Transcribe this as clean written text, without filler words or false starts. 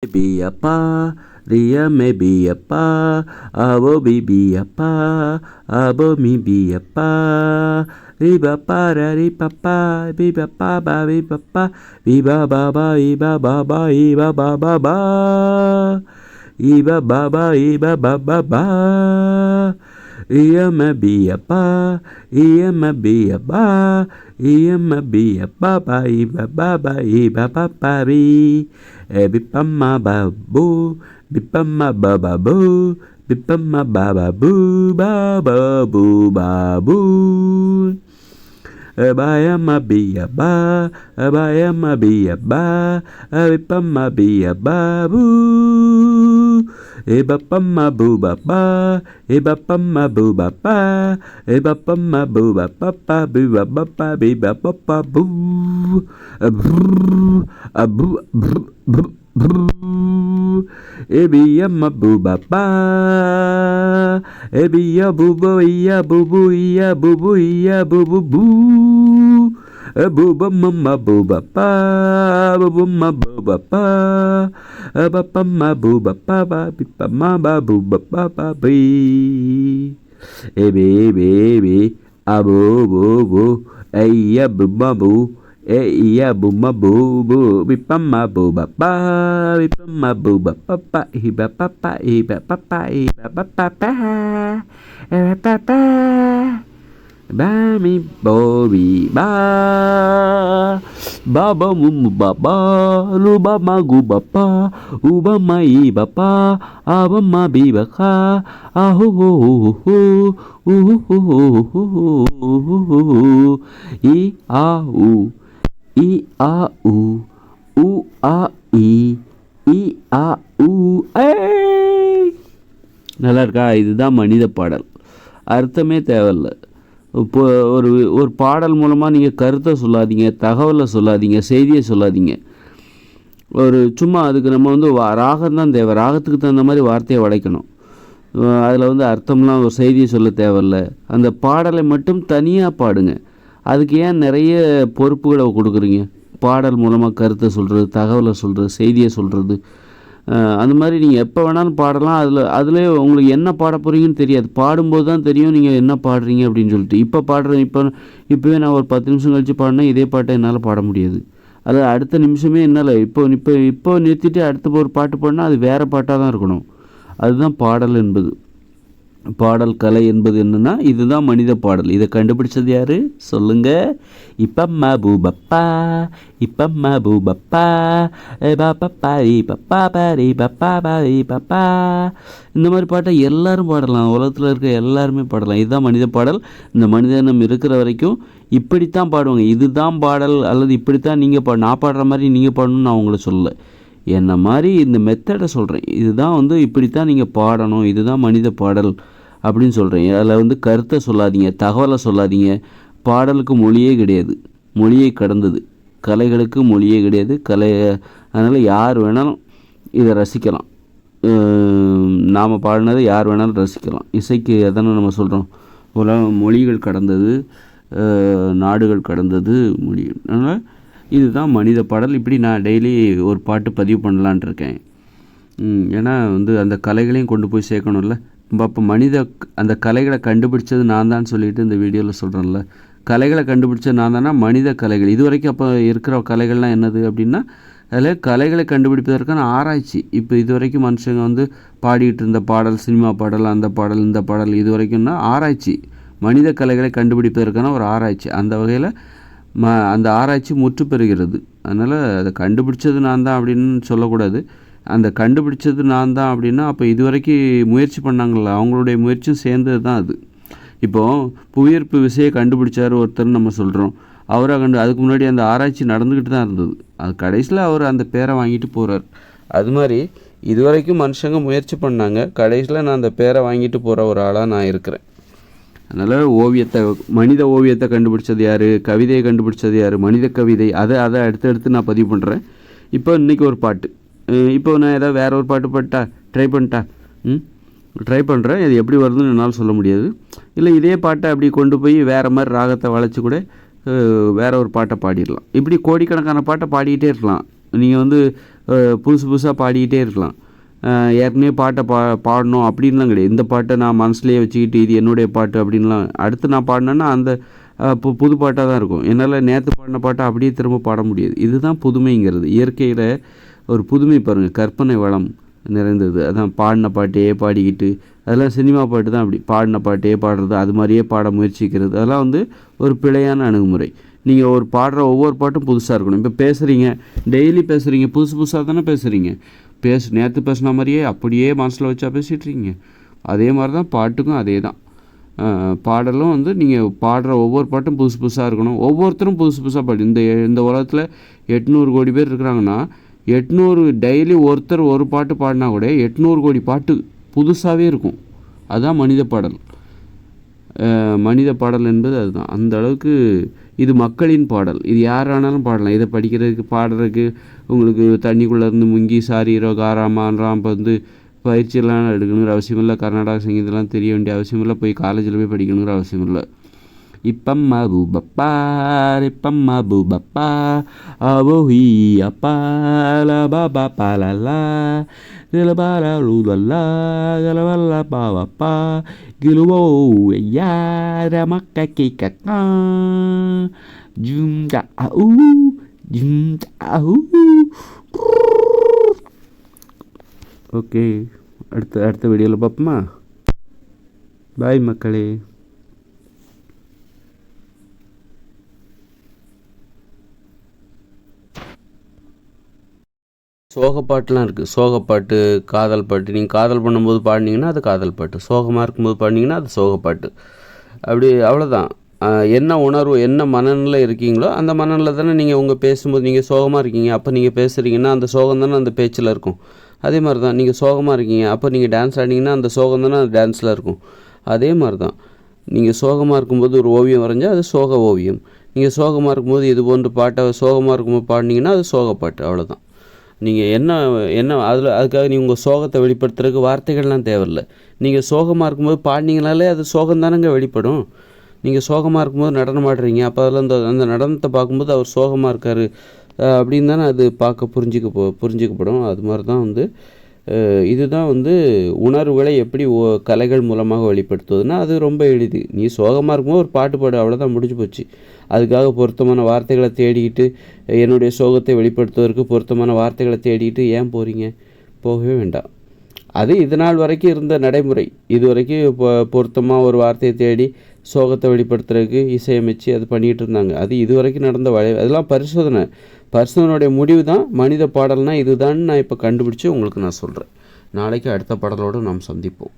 Be a pa, Ria may be a pa, Abo be a pa, Abo me be a pa, Riba pa ra riba pa, Biba pa ba biba pa, Biba ba ba iba ba ba iba ba ba ba, Iba ba ba iba ba ba ba. Ia me be a pa, ia me be a ba, ia me be a ba ba iba ba ba iba ba ba bi. Bipama ba boo, bipama ba ba boo, bipama ba ba boo, ba ba boo ba boo. Abayama be a ba, abayama be a ba, bipama be a ba boo. Ebapama boo ba ba, ebapama boo ba ba, ebapama boo ba ba ba, biba ba ba biba ba ba boo. Abu Ebiyama boo ba ba, ebiya boo boo ya boo boo ya boo boo ya boo boo boo. Booba mama booba pa, booba ma booba pa, ba ma booba pa ba, bipa ma ba booba pa ba bi. Ebe, abo bo bo, eya booba boo, eya booba boo boo, bipa ma booba pa, bipa ma booba pa pa, hiba pa pa, hiba pa pa, hiba pa pa pa, hiba pa pa. Ba mi bo bi ba ba mu ba ba lu ba ma gu ba pa u ba ma i ba pa a ba ma bi ba ka a hu hu hu hu hu hu i a u u a i a u. நல்லா இருக்கா? இதுதான் மனித பாடல். அர்த்தமே தேவையில்லை. இப்போ ஒரு பாடல் மூலமாக நீங்கள் கருத்தை சொல்லாதீங்க, தகவலை சொல்லாதீங்க, செய்தியை சொல்லாதீங்க. சும்மா அதுக்கு நம்ம ராகம் தான் தேவை. ராகத்துக்கு தகுந்த மாதிரி வார்த்தையை வளைக்கணும். அதில் அர்த்தம்லாம் ஒரு செய்தியை சொல்ல தேவையில்லை. அந்த பாடலை மட்டும் தனியாக பாடுங்க. அதுக்கு ஏன் நிறைய பொறுப்புகளை கொடுக்குறீங்க? பாடல் மூலமாக கருத்தை சொல்கிறது, தகவலை சொல்கிறது, செய்தியை சொல்கிறது, அந்த மாதிரி நீங்கள் எப்போ வேணாலும் பாடலாம். அதில் உங்களுக்கு என்ன பாட போகிறீங்கன்னு தெரியாது. பாடும்போது தான் தெரியும் நீங்கள் என்ன பாடுறீங்க அப்படின்னு சொல்லிட்டு. இப்போவே நான் ஒரு 10 நிமிஷம் கழித்து பாடினா இதே பாட்டை என்னால் பாட முடியாது. அது அடுத்த நிமிஷமே என்னால் இப்போ நிறுத்திட்டு அடுத்த ஒரு பாட்டு பாடினா அது வேறு பாட்டாக தான் இருக்கணும். அதுதான் பாடல் என்பது. பாடல் கலை என்பது என்னன்னா இதுதான் மனித பாடல். இதை கண்டுபிடிச்சது யாரு சொல்லுங்க? இப்பம்மா பூபப்பா, இப்பம்மா பூபப்பா, பாப்பா பப்பா பாரி பப்பா பாரி பப்பா. இந்த மாதிரி பாட்டை எல்லாரும் பாடலாம். உலகத்தில் இருக்க எல்லாருமே பாடலாம். இதுதான் மனித பாடல். இந்த மனிதனம் இருக்கிற வரைக்கும் இப்படித்தான் பாடுவாங்க. இதுதான் பாடல் அல்லது இப்படித்தான் நீங்கள் நான் பாடுற மாதிரி நீங்கள் பாடணும்னு நான் உங்களை சொல்லலை. என்ன மாதிரி இந்த மெத்தடை சொல்கிறேன். இதுதான் இப்படித்தான் நீங்கள் பாடணும், இதுதான் மனித பாடல் அப்படின்னு சொல்கிறேன். அதில் கருத்தை சொல்லாதீங்க, தகவலை சொல்லாதீங்க. பாடலுக்கு மொழியே கிடையாது, மொழியை கடந்தது. கலைகளுக்கு மொழியே கிடையாது. அதனால் யார் வேணாலும் இதை ரசிக்கலாம். நாம் பாடினதை யார் வேணாலும் ரசிக்கலாம். இசைக்கு எதனா நம்ம சொல்கிறோம், மொழிகள் கடந்தது, நாடுகள் கடந்தது மொழி. அதனால் இதுதான் மனித பாடல். இப்படி நான் டெய்லி ஒரு பாட்டு பதிவு பண்ணலான் இருக்கேன். ஏன்னா அந்த கலைகளையும் கொண்டு போய் சேர்க்கணும்ல. அப்போ அந்த கலைகளை கண்டுபிடிச்சது நான் தான் சொல்லிட்டு இந்த வீடியோவில் சொல்கிறேன்ல. கலைகளை கண்டுபிடிச்சது நான் தானா? மனித கலைகள். இது வரைக்கும் அப்போ இருக்கிற கலைகள்லாம் என்னது அப்படின்னா அதில் கலைகளை கண்டுபிடிப்பதற்கான ஆராய்ச்சி. இப்போ இது வரைக்கும் மனுஷங்க பாடிக்கிட்டு இருந்த பாடல், சினிமா பாடல், அந்த பாடல், இந்த பாடல், இது வரைக்கும்னா ஆராய்ச்சி. மனித கலைகளை கண்டுபிடிப்பதற்கான ஒரு ஆராய்ச்சி. அந்த வகையில் அந்த ஆராய்ச்சி முற்று பெறுகிறது. அதனால் அதை கண்டுபிடிச்சது நான் தான் அப்படின்னு சொல்லக்கூடாது. அந்த கண்டுபிடிச்சது நான் தான் அப்படின்னா அப்போ இது வரைக்கும் முயற்சி பண்ணாங்கள்ல, அவங்களுடைய முயற்சியும் சேர்ந்தது தான் அது. இப்போது புவியீர்ப்பு விசையை கண்டுபிடிச்சார் ஒருத்தர் நம்ம சொல்கிறோம். அவராக அதுக்கு முன்னாடி அந்த ஆராய்ச்சி நடந்துக்கிட்டு தான் இருந்தது. அது கடைசியில் அவர் அந்த பேரை வாங்கிட்டு போகிறார். அது மாதிரி இது வரைக்கும் மனுஷங்க முயற்சி பண்ணாங்க. கடைசியில் நான் அந்த பேரை வாங்கிட்டு போகிற ஒரு ஆளாக நான் இருக்கிறேன். அதனால் மனித ஓவியத்தை கண்டுபிடிச்சது யார்? கவிதையை கண்டுபிடிச்சது யார்? மனித கவிதை. அதை அடுத்தடுத்து நான் பதிவு பண்ணுறேன். இப்போ இன்றைக்கி ஒரு பாட்டு, இப்போ நான் ஏதாவது வேறு ஒரு பாட்டு ட்ரை பண்ணுறேன். இது எப்படி வருதுன்னு என்னால் சொல்ல முடியாது. இல்லை இதே பாட்டை அப்படி கொண்டு போய் வேறு மாதிரி ராகத்தை வளைச்சி கூட வேறு ஒரு பாட்டை பாடிடலாம். இப்படி கோடிக்கணக்கான பாட்டை பாடிக்கிட்டே இருக்கலாம். நீங்கள் புதுசு புதுசாக பாடிக்கிட்டே இருக்கலாம். ஏற்கனவே பாட்டை பாடணும் அப்படின்லாம் கிடையாது. இந்த பாட்டை நான் மனசுலேயே வச்சுக்கிட்டு இது என்னுடைய பாட்டு அப்படின்லாம் அடுத்து நான் பாடினேன்னா அந்த புது பாட்டாக தான் இருக்கும். என்னால் நேற்று பாடின பாட்டை அப்படியே திரும்ப பாட முடியாது. இதுதான் புதுமைங்கிறது. இயற்கையில் ஒரு புதுமை பாருங்கள், கற்பனை வளம் நிறைந்தது. அதான் பாடின பாட்டையே பாடிக்கிட்டு, அதெல்லாம் சினிமா பாட்டு தான். அப்படி பாடின பாட்டையே பாடுறது, அது மாதிரியே பாட முயற்சிக்கிறது, அதெல்லாம் ஒரு பிழையான அணுகுமுறை. நீங்கள் பாடுற ஒவ்வொரு பாட்டும் புதுசாக இருக்கணும். இப்போ பேசுகிறீங்க, டெய்லி பேசுகிறீங்க, புதுசு புதுசாக தானே பேசுகிறீங்க. நேற்று பேசின மாதிரியே அப்படியே மனசில் வச்சா பேசிகிட்ருக்கீங்க. அதே மாதிரி தான் பாட்டுக்கும் அதே தான். பாடலும் நீங்கள் பாடுற ஒவ்வொரு பாட்டும் புதுசு புதுசாக இருக்கணும். ஒவ்வொருத்தரும் புதுசு புதுசாக பாடு. இந்த உலகத்தில் 800 கோடி பேர் இருக்கிறாங்கன்னா 800 டெய்லி ஒருத்தர் ஒரு பாட்டு பாடினா கூட 800 கோடி பாட்டு புதுசாகவே இருக்கும். அதுதான் மனித பாடல். மனித பாடல் என்பது அதுதான். அந்த அளவுக்கு இது மக்களின் பாடல். இது யாரானாலும் பாடலாம். இதை படிக்கிறதுக்கு பாடுறதுக்கு உங்களுக்கு தண்ணிக்குள்ளேருந்து முங்கி சாரீரோ காராமான்றாம் இப்போ பயிற்சியெல்லாம் எடுக்கணுங்கிற அவசியம் இல்லை. கர்நாடகா சங்கீதெல்லாம் தெரிய வேண்டிய அவசியம் இல்லை. போய் காலேஜில் போய் படிக்கணுங்கிற அவசியம் இல்லை. இப்பம்மா பூபப்பா இப்பம்மா பூபப்பா அவோஹி அப்பா பாபா பாலலா கிலபாலா லூலல்லா கலவல்லா பாவப்பா கிலுவோ யார மக்க கேக்கா ஜும் ஜாஹூ ஜும் ஜாஹூ. ஓகே, அடுத்த வீடியோவில் பார்ப்போமா? பாய் மக்களே. சோகப்பாட்டுலாம் இருக்குது. சோகப்பாட்டு, காதல் பாட்டு. நீங்கள் காதல் பண்ணும்போது பாடினீங்கன்னா அது காதல் பாட்டு, சோகமாக இருக்கும்போது பாடினீங்கன்னா அது சோகப்பாட்டு. அப்படி அவ்வளோதான். என்ன உணர்வு, என்ன மனநிலை இருக்கீங்களோ அந்த மனநிலை தானே நீங்கள் உங்கள் பேசும்போது. நீங்கள் சோகமாக இருக்கீங்க, அப்போ நீங்கள் பேசுகிறீங்கன்னா அந்த சோகம் தானே அந்த பேச்சில் இருக்கும். அதே மாதிரி தான் நீங்கள் சோகமாக இருக்கீங்க, அப்போ நீங்கள் டான்ஸ் ஆடினீங்கன்னா அந்த சோகம் தானே அந்த டான்ஸில் இருக்கும். அதே மாதிரி தான் நீங்கள் சோகமாக இருக்கும்போது ஒரு ஓவியம் வரைஞ்சால் அது சோக ஓவியம். நீங்கள் சோகமாக இருக்கும்போது இது போன்ற பாட்டை சோகமாக இருக்கும்போது பாடினீங்கன்னா அது சோகப்பாட்டு. அவ்வளோதான். நீங்கள் என்ன அதுக்காக நீங்கள் உங்கள் சோகத்தை வெளிப்படுத்துறதுக்கு வார்த்தைகள்லாம் தேவையில்லை. நீங்கள் சோகமாக இருக்கும்போது பாடினீங்கனாலே அது சோகம் தானங்க வெளிப்படும். நீங்கள் சோகமாக இருக்கும்போது நடனம் ஆடுறீங்க, அப்போ அதில் அந்த நடனத்தை பார்க்கும்போது அவர் சோகமாக இருக்கார் அப்படின்னு தானே அது புரிஞ்சிக்கப்படும். அது மாதிரி தான் இதுதான் உணர்வுகளை எப்படி கலைகள் மூலமாக வெளிப்படுத்துவதுன்னா அது ரொம்ப எளிது. நீ சோகமாக இருக்கும்போது ஒரு பாட்டு பாடு, அவ்வளோதான், முடிஞ்சு போச்சு. அதுக்காக பொருத்தமான வார்த்தைகளை தேடிக்கிட்டு என்னுடைய சோகத்தை வெளிப்படுத்துவதற்கு பொருத்தமான வார்த்தைகளை தேடிக்கிட்டு ஏன் போகிறீங்க? போகவே வேண்டாம். அது இது நாள் வரைக்கும் இருந்த நடைமுறை. இது வரைக்கும் பொருத்தமாக ஒரு வார்த்தையை தேடி சோகத்தை வெளிப்படுத்துறதுக்கு இசையமைச்சு அது பண்ணிகிட்டு இருந்தாங்க. அது இது வரைக்கும் நடந்த அதெல்லாம் பரிசோதனையுடைய முடிவு தான். மனித பாடல்னால் இதுதான் நான் இப்போ கண்டுபிடிச்சி உங்களுக்கு நான் சொல்கிறேன். நாளைக்கு அடுத்த பாடலோடு நாம் சந்திப்போம்.